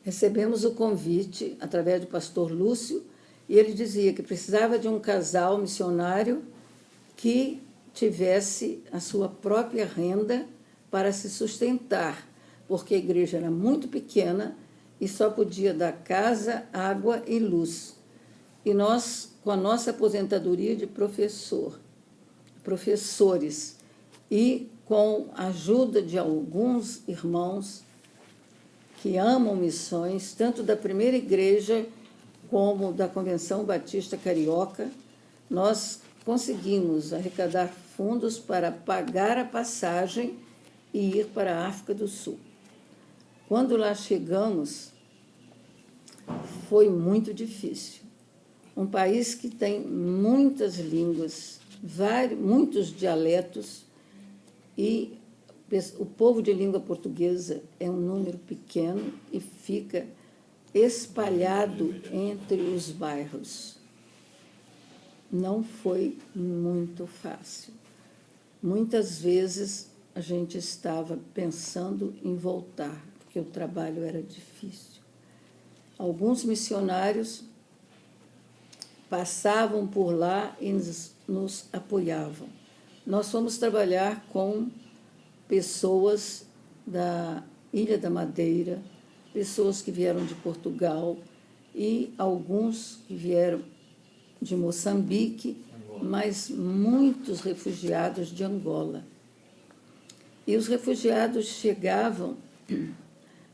recebemos o convite através do pastor Lúcio, e ele dizia que precisava de um casal missionário que tivesse a sua própria renda para se sustentar, porque a igreja era muito pequena e só podia dar casa, água e luz. E nós, com a nossa aposentadoria de professores, e com a ajuda de alguns irmãos que amam missões, tanto da primeira igreja como da Convenção Batista Carioca, nós conseguimos arrecadar fundos para pagar a passagem e ir para a África do Sul. Quando lá chegamos, foi muito difícil. Um país que tem muitas línguas, muitos dialetos, e o povo de língua portuguesa é um número pequeno e fica espalhado entre os bairros. Não foi muito fácil. Muitas vezes a gente estava pensando em voltar, porque o trabalho era difícil. Alguns missionários passavam por lá e nos apoiavam. Nós fomos trabalhar com pessoas da Ilha da Madeira, pessoas que vieram de Portugal e alguns que vieram de Moçambique, mas muitos refugiados de Angola. E os refugiados chegavam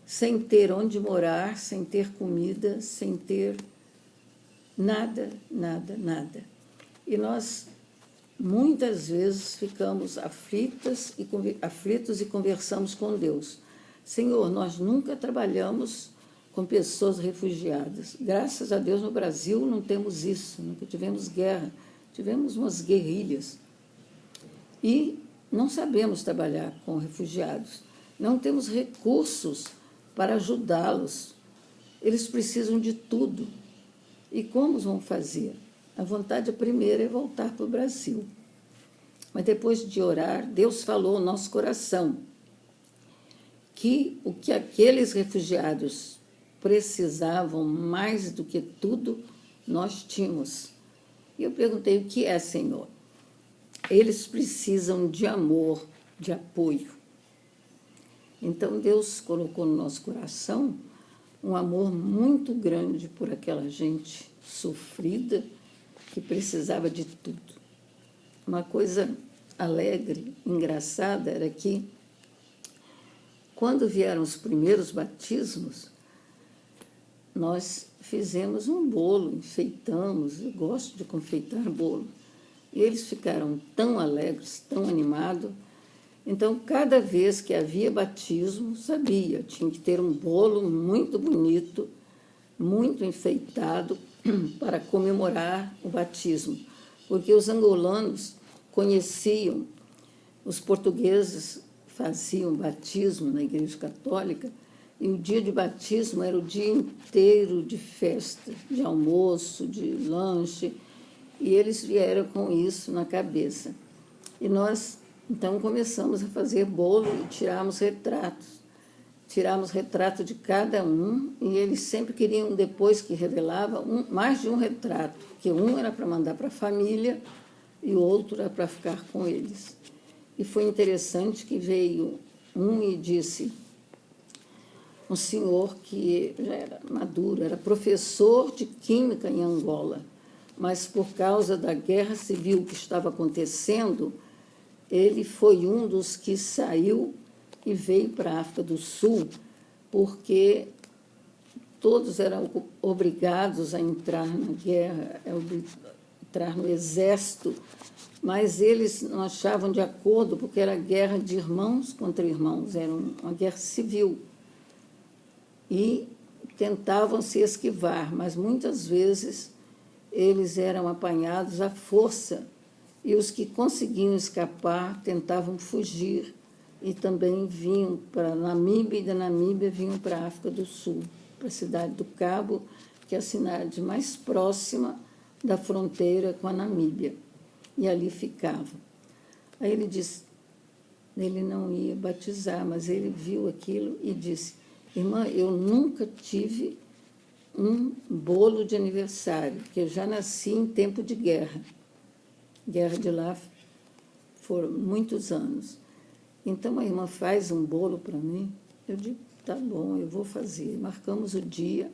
sem ter onde morar, sem ter comida, sem ter nada. E nós, muitas vezes, ficamos aflitos e conversamos com Deus. Senhor, nós nunca trabalhamos com pessoas refugiadas. Graças a Deus, no Brasil não temos isso, nunca tivemos guerra, tivemos umas guerrilhas. E não sabemos trabalhar com refugiados, não temos recursos para ajudá-los. Eles precisam de tudo. E como vão fazer? A vontade primeira é voltar para o Brasil. Mas depois de orar, Deus falou ao nosso coração que o que aqueles refugiados precisavam mais do que tudo, nós tínhamos. E eu perguntei, o que é, Senhor? Eles precisam de amor, de apoio. Então, Deus colocou no nosso coração um amor muito grande por aquela gente sofrida, que precisava de tudo. Uma coisa alegre, engraçada, era que, quando vieram os primeiros batismos, nós fizemos um bolo, enfeitamos, eu gosto de confeitar bolo. E eles ficaram tão alegres, tão animados. Então, cada vez que havia batismo, sabia, tinha que ter um bolo muito bonito, muito enfeitado, para comemorar o batismo. Porque os angolanos conheciam, os portugueses faziam batismo na Igreja Católica, e o dia de batismo era o dia inteiro de festa, de almoço, de lanche, e eles vieram com isso na cabeça. E nós, então, começamos a fazer bolo e tiramos retratos. Tiramos retrato de cada um, e eles sempre queriam, depois que revelava, mais de um retrato, porque um era para mandar para a família e o outro era para ficar com eles. E foi interessante que veio um e disse, um senhor que já era maduro, era professor de química em Angola, mas por causa da guerra civil que estava acontecendo, ele foi um dos que saiu e veio para a África do Sul, porque todos eram obrigados a entrar na guerra, entrar no exército, mas eles não achavam de acordo, porque era guerra de irmãos contra irmãos, era uma guerra civil. E tentavam se esquivar, mas muitas vezes eles eram apanhados à força, e os que conseguiam escapar tentavam fugir, e também vinham para a Namíbia, e da Namíbia vinham para a África do Sul, para a cidade do Cabo, que é a cidade mais próxima da fronteira com a Namíbia, e ali ficavam. Aí ele disse, ele não ia batizar, mas ele viu aquilo e disse, Irmã, eu nunca tive um bolo de aniversário, porque eu já nasci em tempo de guerra. Guerra de lá foram muitos anos. Então, a irmã faz um bolo para mim. Eu digo, tá bom, eu vou fazer. Marcamos o dia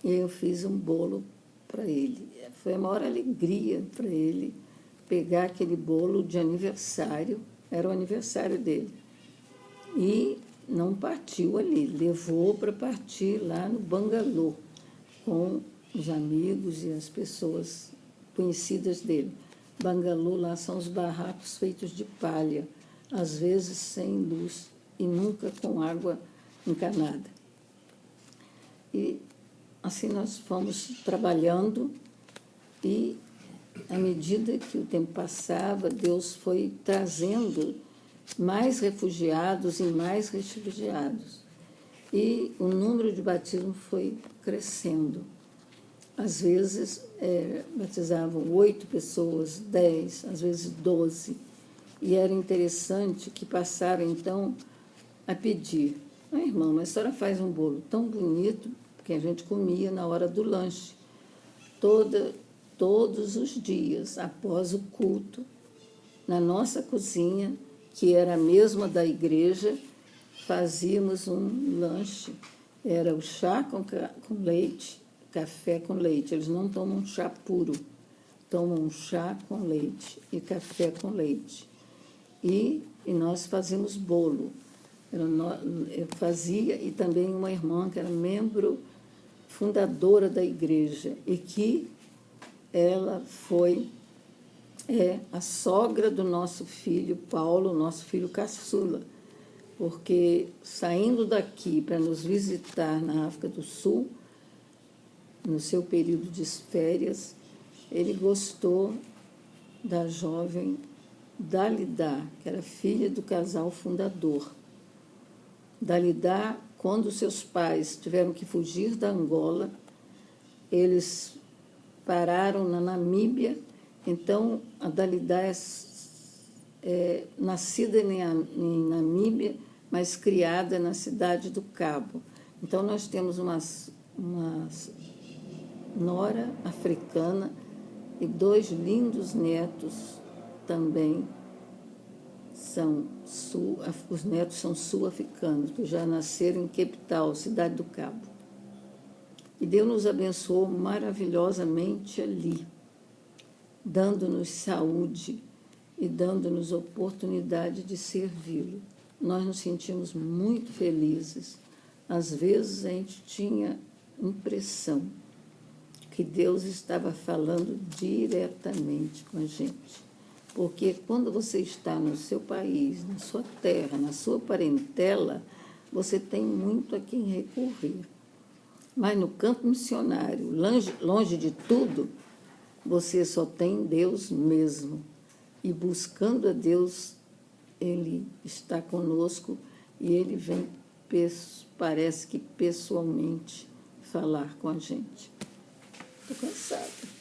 e eu fiz um bolo para ele. Foi a maior alegria para ele pegar aquele bolo de aniversário, era o aniversário dele. E não partiu ali, levou para partir lá no bangalô, com os amigos e as pessoas conhecidas dele. Bangalô lá são os barracos feitos de palha, às vezes sem luz e nunca com água encanada. E assim nós fomos trabalhando e, à medida que o tempo passava, Deus foi trazendo mais refugiados e mais refugiados. E o número de batismo foi crescendo. Às vezes, batizavam 8 pessoas, 10, às vezes 12. E era interessante que passaram, então, a pedir. Irmã, mas a senhora faz um bolo tão bonito, que a gente comia na hora do lanche. Todos os dias, após o culto, na nossa cozinha, que era a mesma da igreja, fazíamos um lanche. Era o chá com leite, café com leite. Eles não tomam chá puro, tomam chá com leite e café com leite. E nós fazíamos bolo. Eu fazia, e também uma irmã que era membro fundadora da igreja, e que ela foi a sogra do nosso filho Paulo, nosso filho caçula, porque saindo daqui para nos visitar na África do Sul, no seu período de férias, ele gostou da jovem Dalida, que era filha do casal fundador. Dalida, quando seus pais tiveram que fugir da Angola, eles pararam na Namíbia. Então, a Dalida é nascida em Namíbia, mas criada na cidade do Cabo. Então, nós temos uma nora africana e 2 lindos netos também. Os netos são sul-africanos, que já nasceram em Cape Town, cidade do Cabo. E Deus nos abençoou maravilhosamente ali, dando-nos saúde e dando-nos oportunidade de servi-lo. Nós nos sentimos muito felizes. Às vezes a gente tinha impressão que Deus estava falando diretamente com a gente. Porque quando você está no seu país, na sua terra, na sua parentela, você tem muito a quem recorrer. Mas no campo missionário, longe de tudo, você só tem Deus mesmo. E buscando a Deus, Ele está conosco e Ele vem, parece que pessoalmente, falar com a gente. Estou cansada.